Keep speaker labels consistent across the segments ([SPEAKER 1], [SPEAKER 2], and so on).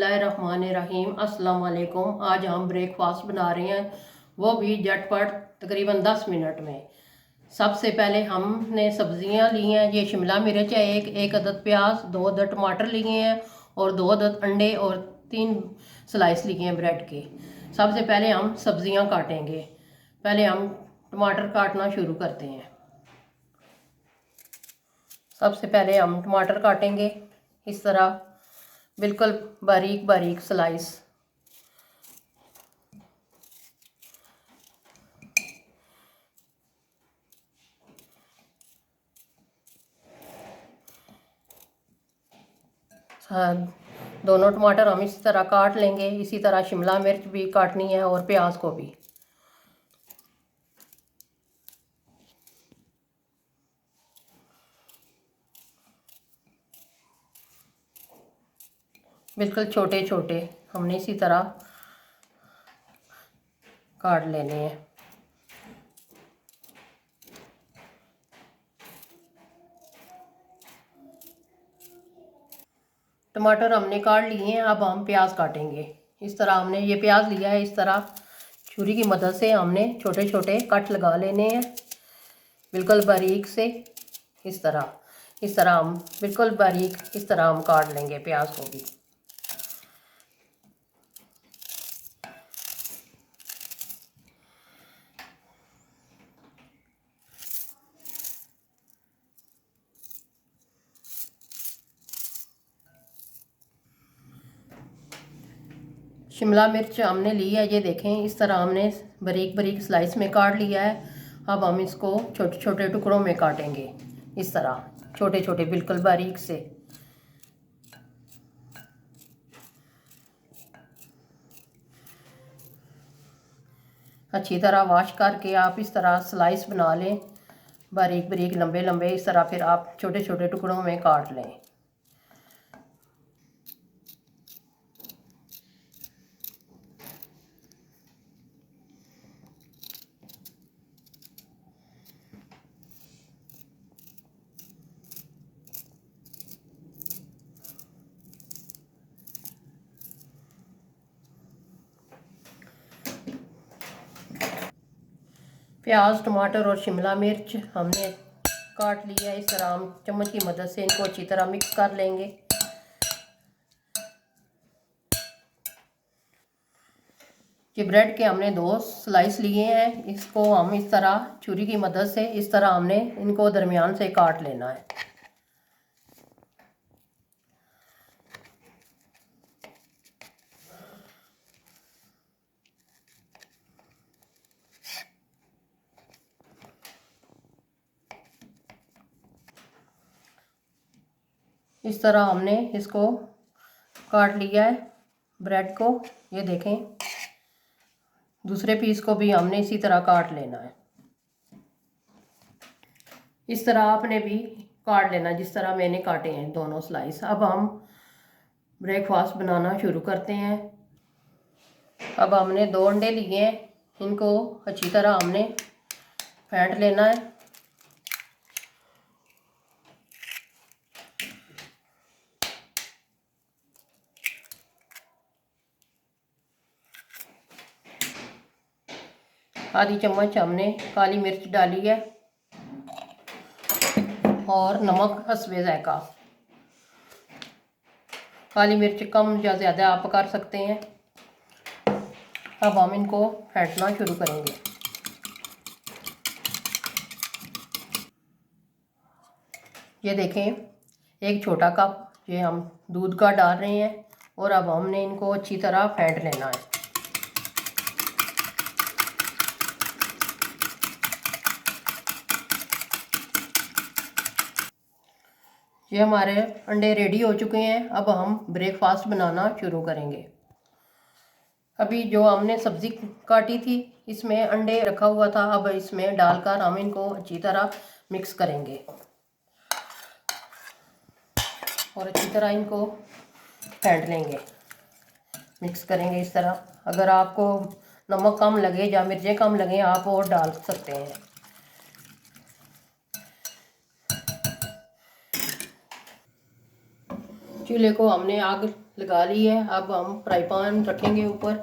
[SPEAKER 1] बिस्मिल्लाहिर्रहमानिर्रहीम अस्सलाम वालेकुम। आज हम ब्रेकफास्ट बना रहे हैं, वो भी झटपट तकरीबन 10 मिनट में। सबसे पहले हमने सब्जियां ली हैं। ये शिमला मिर्च है, एक अदद प्याज, 2 अदद टमाटर लिए हैं और 2 अदद अंडे और 3 स्लाइस लिए हैं ब्रेड के। सबसे पहले हम सब्जियां काटेंगे। पहले हम टमाटर काटना शुरू करते हैं। सबसे पहले हम टमाटर काटेंगे इस तरह बिल्कुल बारीक बारीक स्लाइस। हाँ, दोनों टमाटर हम इस तरह काट लेंगे। इसी तरह शिमला मिर्च भी काटनी है और प्याज को भी। बिल्कुल छोटे छोटे हमने इसी तरह काट लेने हैं। टमाटर हमने काट लिए हैं, अब हम प्याज काटेंगे। इस तरह हमने ये प्याज लिया है, इस तरह छुरी की मदद से हमने छोटे छोटे कट लगा लेने हैं बिल्कुल बारीक से। इस तरह हम बिल्कुल बारीक इस तरह हम काट लेंगे प्याज को भी। शिमला मिर्च हमने ली है, ये देखें इस तरह हमने बारीक बारीक स्लाइस में काट लिया है। अब हम इसको छोटे छोटे टुकड़ों में काटेंगे इस तरह छोटे छोटे बिल्कुल बारीक से। अच्छी तरह वॉश करके आप इस तरह स्लाइस बना लें, बारीक बारीक लंबे लंबे। इस तरह फिर आप छोटे छोटे टुकड़ों में काट लें। प्याज, टमाटर और शिमला मिर्च हमने काट लिया। इस तरह हम चम्मच की मदद से इनको अच्छी तरह मिक्स कर लेंगे। ये ब्रेड के हमने 2 स्लाइस लिए हैं, इसको हम इस तरह छुरी की मदद से इस तरह हमने इनको दरमियान से काट लेना है। इस तरह हमने इसको काट लिया है ब्रेड को। ये देखें दूसरे पीस को भी हमने इसी तरह काट लेना है। इस तरह आपने भी काट लेना जिस तरह मैंने काटे हैं दोनों स्लाइस। अब हम ब्रेकफास्ट बनाना शुरू करते हैं। अब हमने 2 अंडे लिए हैं, इनको अच्छी तरह हमने फेंट लेना है। आधी चम्मच हमने काली मिर्च डाली है और नमक हस्बे ज़ायका। काली मिर्च कम या ज़्यादा आप कर सकते हैं। अब हम इनको फेंटना शुरू करेंगे। ये देखें एक छोटा कप ये हम दूध का डाल रहे हैं और अब हमने इनको अच्छी तरह फेंट लेना है। ये हमारे अंडे रेडी हो चुके हैं। अब हम ब्रेकफास्ट बनाना शुरू करेंगे। अभी जो हमने सब्ज़ी काटी थी इसमें अंडे रखा हुआ था, अब इसमें डालकर हम इनको अच्छी तरह मिक्स करेंगे और अच्छी तरह इनको फेंट लेंगे, मिक्स करेंगे इस तरह। अगर आपको नमक कम लगे या मिर्चें कम लगे आप और डाल सकते हैं। चूल्हे को हमने आग लगा ली है। अब हम फ्राई पैन रखेंगे ऊपर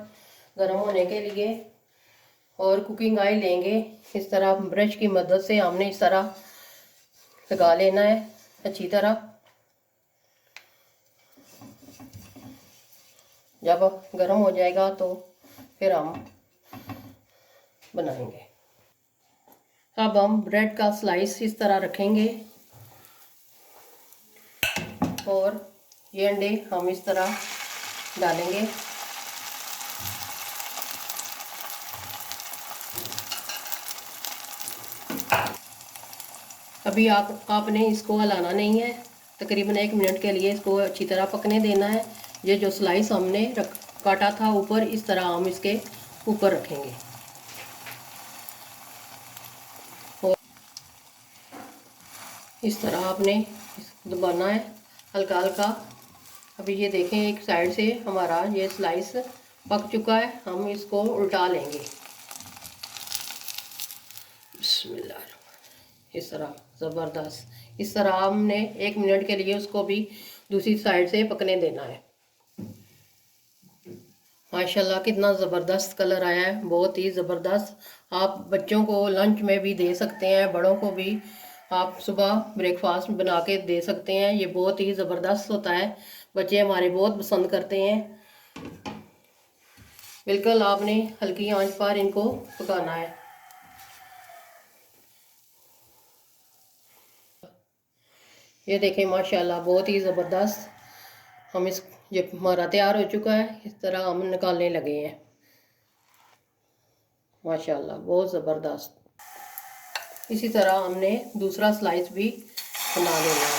[SPEAKER 1] गर्म होने के लिए और कुकिंग ऑयल लेंगे। इस तरह ब्रश की मदद से हमने इस तरह लगा लेना है अच्छी तरह। जब गर्म हो जाएगा तो फिर हम बनाएंगे। अब हम ब्रेड का स्लाइस इस तरह रखेंगे और ये अंडे हम इस तरह डालेंगे। अभी आपने इसको हिलाना नहीं है, तकरीबन 1 मिनट के लिए इसको अच्छी तरह पकने देना है। ये जो स्लाइस हमने काटा था ऊपर, इस तरह हम इसके ऊपर रखेंगे और इस तरह आपने दबाना है हल्का हल्का। अभी ये देखें एक साइड से हमारा ये स्लाइस पक चुका है, हम इसको उल्टा लेंगे। बिस्मिल्लाह, इस तरह ज़बरदस्त। इस तरह हमने 1 मिनट के लिए उसको भी दूसरी साइड से पकने देना है। माशाल्लाह कितना ज़बरदस्त कलर आया है, बहुत ही ज़बरदस्त। आप बच्चों को लंच में भी दे सकते हैं, बड़ों को भी आप सुबह ब्रेकफास्ट बना के दे सकते हैं। ये बहुत ही ज़बरदस्त होता है, बच्चे हमारे बहुत पसंद करते हैं। बिल्कुल आपने हल्की आंच पर इनको पकाना है। ये देखें माशाल्लाह बहुत ही ज़बरदस्त। हम इस ये हमारा तैयार हो चुका है, इस तरह हम निकालने लगे हैं। माशाल्लाह बहुत ज़बरदस्त। इसी तरह हमने दूसरा स्लाइस भी बना लेना है।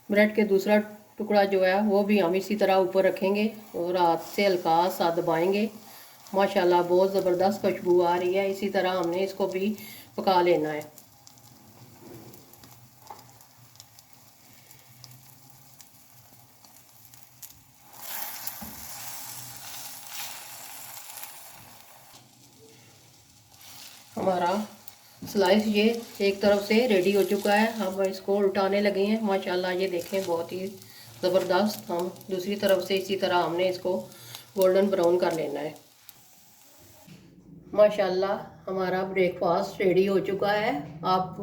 [SPEAKER 1] ब्रेड के दूसरा टुकड़ा जो है वो भी हम इसी तरह ऊपर रखेंगे और हाथ से हल्का सा दबाएंगे। माशाल्लाह बहुत ज़बरदस्त खुशबू आ रही है। इसी तरह हमने इसको भी पका लेना है। हमारा स्लाइस ये एक तरफ से रेडी हो चुका है, हम इसको उल्टाने लगे हैं। माशाल्लाह ये देखें बहुत ही ज़बरदस्त। हम दूसरी तरफ से इसी तरह हमने इसको गोल्डन ब्राउन कर लेना है। माशाल्लाह हमारा ब्रेकफास्ट रेडी हो चुका है। आप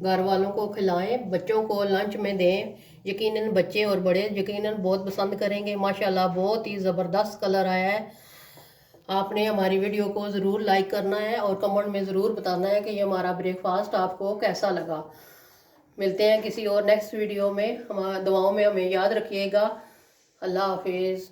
[SPEAKER 1] घर वालों को खिलाएं, बच्चों को लंच में दें। यकीनन बच्चे और बड़े यकीनन बहुत पसंद करेंगे। माशाल्लाह बहुत ही ज़बरदस्त कलर आया है। आपने हमारी वीडियो को ज़रूर लाइक करना है और कमेंट में ज़रूर बताना है कि ये हमारा ब्रेकफास्ट आपको कैसा लगा। मिलते हैं किसी और नेक्स्ट वीडियो में। हमारा दुआओं में हमें याद रखिएगा। अल्लाह हाफिज़।